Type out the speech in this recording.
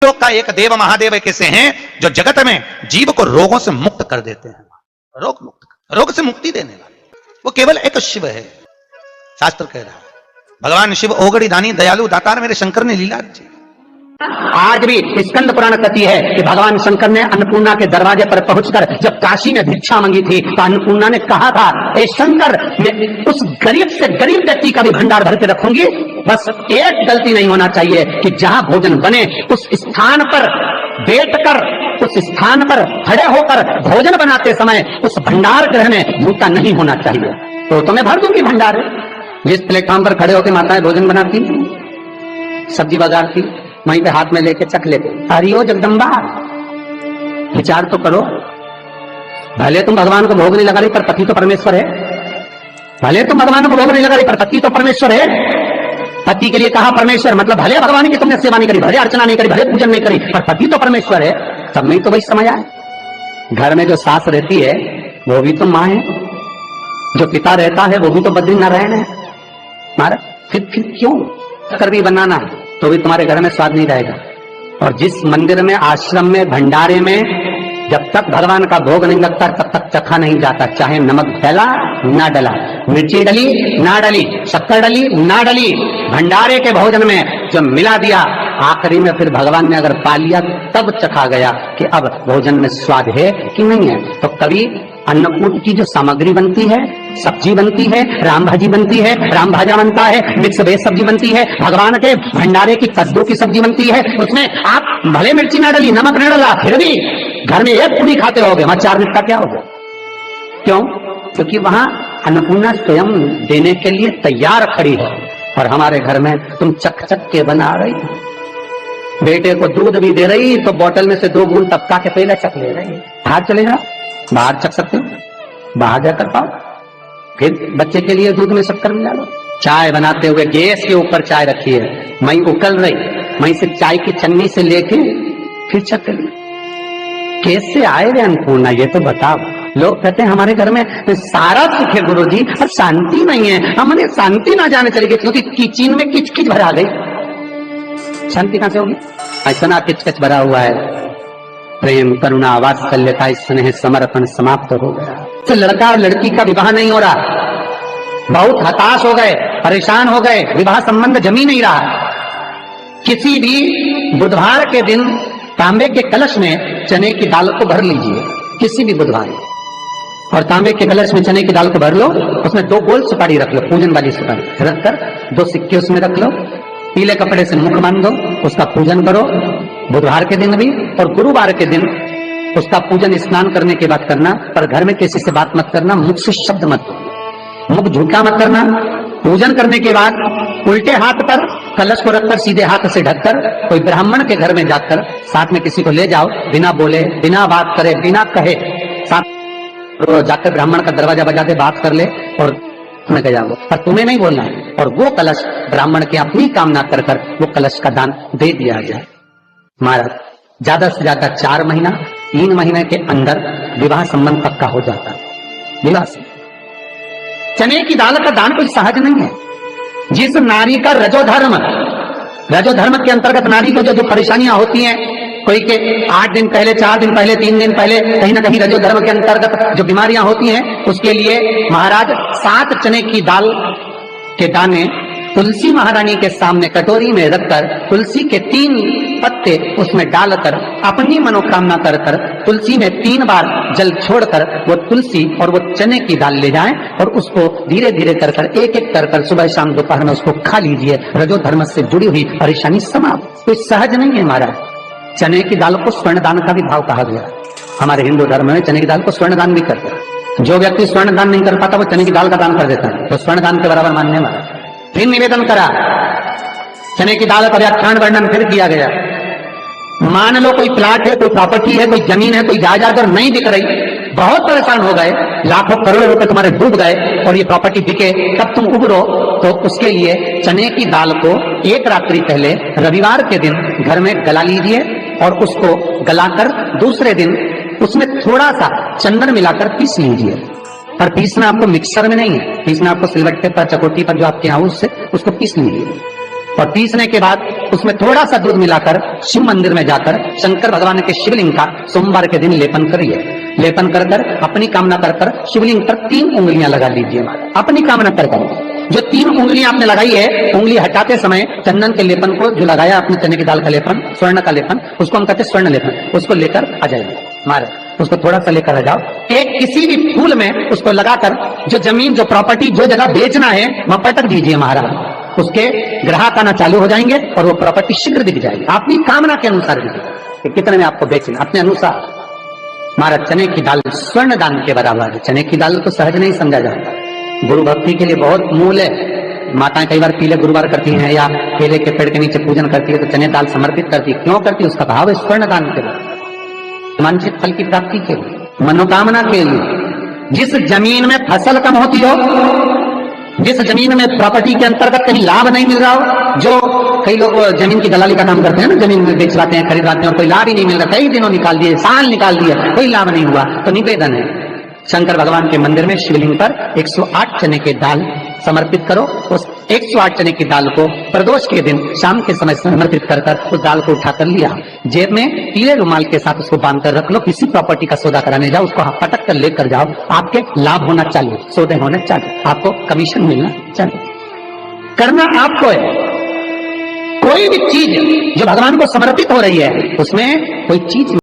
लोग का एक देव महादेव कैसे हैं जो जगत में जीव को रोगों से मुक्त कर देते हैं। रोग से मुक्ति देने वाले वो केवल एक शिव है। शास्त्र कह रहा है भगवान शिव ओगड़ी दानी दयालु दातार मेरे शंकर ने लीला रची। आज भी स्कंद पुराण कथी है कि भगवान शंकर ने अन्नपूर्णा के दरवाजे पर पहुंचकर जब काशी में भिक्षा मांगी थी तो अन्नपूर्णा ने कहा था, ए शंकर, मैं उस गरीब से गरीब व्यक्ति का भी भंडार भर के रखूंगी, बस एक गलती नहीं होना चाहिए कि जहां भोजन बने उस स्थान पर बैठकर, उस स्थान पर खड़े होकर भोजन बनाते समय उस भंडार गृह में जूता नहीं होना चाहिए। तो मैं भर दूंगी भंडार। जिस प्लेटफॉर्म पर खड़े होकर माताएं भोजन बनाती, सब्जी बाजारती, वहीं पे हाथ में लेके चख लेते। हरिओ जगदम्बा, विचार तो करो। भले तुम भगवान को भोग नहीं लगा रही पर पति तो परमेश्वर है। भले तुम भगवान को भोग नहीं लगा रही पर पति तो परमेश्वर है। पति के लिए कहा परमेश्वर, मतलब भले भगवान की तुमने सेवा नहीं करी, भले अर्चना नहीं करी, भले पूजन नहीं करी, पर पति तो परमेश्वर है। तब नहीं तो वही समझ आए। घर में जो सास रहती है वो भी तो माँ है, जो पिता रहता है वो भी तो बद्रीनारायण है। मारा फिर क्यों कर भी बनाना है तो भी तुम्हारे घर में स्वाद नहीं रहेगा। और जिस मंदिर में, आश्रम में, भंडारे में जब तक भगवान का भोग नहीं लगता तब तक चखा नहीं जाता, चाहे नमक डला ना डला, मिर्ची डली ना डली, शक्कर डली ना डली, भंडारे के भोजन में जो मिला दिया आखिरी में फिर भगवान ने अगर पा लिया तब चखा गया कि अब भोजन में स्वाद है कि नहीं है। तो कभी अन्नकूट की जो सामग्री बनती है, सब्जी बनती है, राम भाजी बनती है, राम भाजा बनता है, मिक्स वेज सब्जी बनती है, भगवान के भंडारे की कद्दू की सब्जी बनती है, उसमें आप भले मिर्ची ना डली, नमक न डला, फिर भी घर में एक पूरी खाते रहोगे, वहां 4 मिनट का क्या होगा? क्यों? क्योंकि वहां अन्नपूर्णा स्वयं देने के लिए तैयार खड़ी है। और हमारे घर में तुम चक चक के बना रही, बेटे को दूध भी दे रही तो बोतल में से 2 बूंद टपका के पहले चक ले रही। बाहर चले जाओ, बाहर चख सकते हो, बाहर जाकर पाओ, फिर बच्चे के लिए दूध में शक्कर मिला लो। चाय बनाते हुए गैस के ऊपर चाय रखी है, मई उकल रही, मई से चाय की चन्नी से लेके फिर चख ली। कैसे आए वे अन्नपूर्णा ये तो बताओ। लोग कहते हैं हमारे घर में सारा सुख है गुरुजी, पर शांति नहीं है। हमने शांति ना जाने चली गई क्योंकि किचन में किचकिच भरा गई। शांति कहां से होगी? इतना किचकिच भरा हुआ है। प्रेम, करुणा, वात्सल्यता, स्नेह, समर्पण समाप्त हो गया। तो लड़का और लड़की का विवाह नहीं हो रहा, बहुत हताश हो गए, परेशान हो गए, विवाह संबंध जमी नहीं रहा। किसी भी बुधवार के दिन तांबे के कलश में चने की दाल को भर लीजिए, किसी भी बुधवार, और तांबे के कलश में चने की दाल को भर लो, उसमें 2 गोल सुपारी रख लो, पूजन वाली सुपारी रखकर 2 सिक्के उसमें रख लो, पीले कपड़े से मुख बांध दो, उसका पूजन करो बुधवार के दिन भी, और गुरुवार के दिन उसका पूजन स्नान करने के बाद करना। पर घर में किसी से बात मत करना, मुख से शब्द मत, मुख झूठा मत करना। पूजन करने के बाद उल्टे हाथ पर कलश को रखकर सीधे हाथ से ढककर कोई ब्राह्मण के घर में जाकर साथ में किसी को ले जाओ, बिना बोले, बिना बात करे, बिना कहे, साथ जाकर ब्राह्मण का दरवाजा बजा के बात कर ले और तुम्हें गया वो, पर तुम्हें नहीं बोलना है। और वो कलश ब्राह्मण की अपनी कामना कर कर वो कलश का दान दे दिया जाए। महाराज ज्यादा से ज्यादा 4 महीना, 3 महीने के अंदर विवाह संबंध पक्का हो जाता है। विवाह से चने की दाल का दान कोई सहज नहीं है। जिस नारी का रजोधर्म के अंतर्गत नारी को जो परेशानियां होती हैं, कोई के 8 दिन पहले, 4 दिन पहले, 3 दिन पहले कहीं ना कहीं रजोधर्म के अंतर्गत जो बीमारियां होती हैं, उसके लिए महाराज 7 चने की दाल के दाने तुलसी महारानी के सामने कटोरी में रखकर तुलसी के 3 पत्ते उसमें डालकर अपनी मनोकामना कर कर तुलसी में 3 बार जल छोड़कर वो तुलसी और वो चने की दाल ले जाएं और उसको धीरे धीरे कर कर एक एक कर कर सुबह शाम दोपहर में उसको खा लीजिए। रजो धर्म से जुड़ी हुई परेशानी समाप्त। कोई सहज नहीं है महाराज। चने की दाल को स्वर्ण दान का भी भाव कहा गया। हमारे हिंदू धर्म में चने की दाल को स्वर्ण दान भी करते हैं। जो व्यक्ति स्वर्ण दान नहीं कर पाता वो चने की दाल का दान कर देता है, तो स्वर्ण दान के बराबर मानने वाला। फिर निवेदन करा, चने की दाल का व्याख्यान वर्णन फिर किया गया। मान लो कोई प्लाट है, कोई प्रॉपर्टी है, कोई जमीन है, कोई जायदाद और नहीं बिक रही, बहुत परेशान हो गए, लाखों करोड़ों रुपए तुम्हारे डूब गए और ये प्रॉपर्टी बिके, तब तुम उबरो, तो उसके लिए चने की दाल को 1 रात्रि पहले रविवार के दिन घर में गला लीजिए और उसको गलाकर दूसरे दिन उसमें थोड़ा सा चंदन मिलाकर पीस लीजिए। पर पीसना आपको मिक्सर में नहीं है, पीसना आपको सिलबट्टे पर, चकोटी पर जो आपके यहाँ उससे उसको पीस लीजिए। और पीसने के बाद उसमें थोड़ा सा दूध मिलाकर शिव मंदिर में जाकर शंकर भगवान के शिवलिंग का सोमवार के दिन लेपन करिए। लेपन कर कर अपनी कामना कर कर शिवलिंग पर 3 उंगलियां लगा लीजिए। अपनी कामना कर कर जो 3 उंगलियां आपने लगाई है, उंगली हटाते समय चंदन के लेपन को जो लगाया अपने चने की दाल का लेपन, स्वर्ण का लेपन, उसको हम कहते हैं स्वर्ण लेपन, उसको लेकर आ जाइए। महाराज उसको थोड़ा सा लेकर आ जाओ, एक किसी भी फूल में उसको लगाकर जो जमीन जो प्रॉपर्टी जो जगह बेचना है वहां पटक दीजिए महाराज। उसके ग्राहक आना चालू हो जाएंगे और वो प्रॉपर्टी शीघ्र बिक जाएगी। अपनी कामना के अनुसार बिकेगा कि कितने में आपको बेचना, अपने अनुसार। महाराज चने की दाल स्वर्ण दान के बराबर है। चने की दाल तो सहज नहीं समझा जाता, गुरु भक्ति के लिए बहुत मूल है। माताएं कई बार पीले गुरुवार करती हैं या केले के पेड़ के नीचे पूजन करती है तो चने दाल समर्पित करती है। क्यों करती है? उसका भाव है स्वर्ण दान के लिए, वांछित फल की प्राप्ति के लिए, मनोकामना के लिए। जिस जमीन में फसल कम होती हो, जिस जमीन में प्रॉपर्टी के अंतर्गत कहीं लाभ नहीं मिल रहा हो, जो कई लोग जमीन की दलाली का काम करते हैं ना, जमीन में बेचवाते हैं, खरीदवाते हैं और कोई लाभ ही नहीं मिल रहा, कई दिनों निकाल दिए, साल निकाल दिए, कोई लाभ नहीं हुआ, तो निवेदन है शंकर भगवान के मंदिर में शिवलिंग पर 108 चने के दाल समर्पित करो। उस 108 चने की दाल को प्रदोष के दिन शाम के समय समर्पित कर कर उस दाल को उठाकर लिया, जेब में पीले रुमाल के साथ उसको बांध कर रख लो। किसी प्रॉपर्टी का सौदा कराने जाओ, उसको पटक कर लेकर जाओ, आपके लाभ होना चालू, सौदे होने चालू, आपको कमीशन मिलना चालू। करना आपको है। कोई भी चीज जो भगवान को समर्पित हो रही है उसमें कोई चीज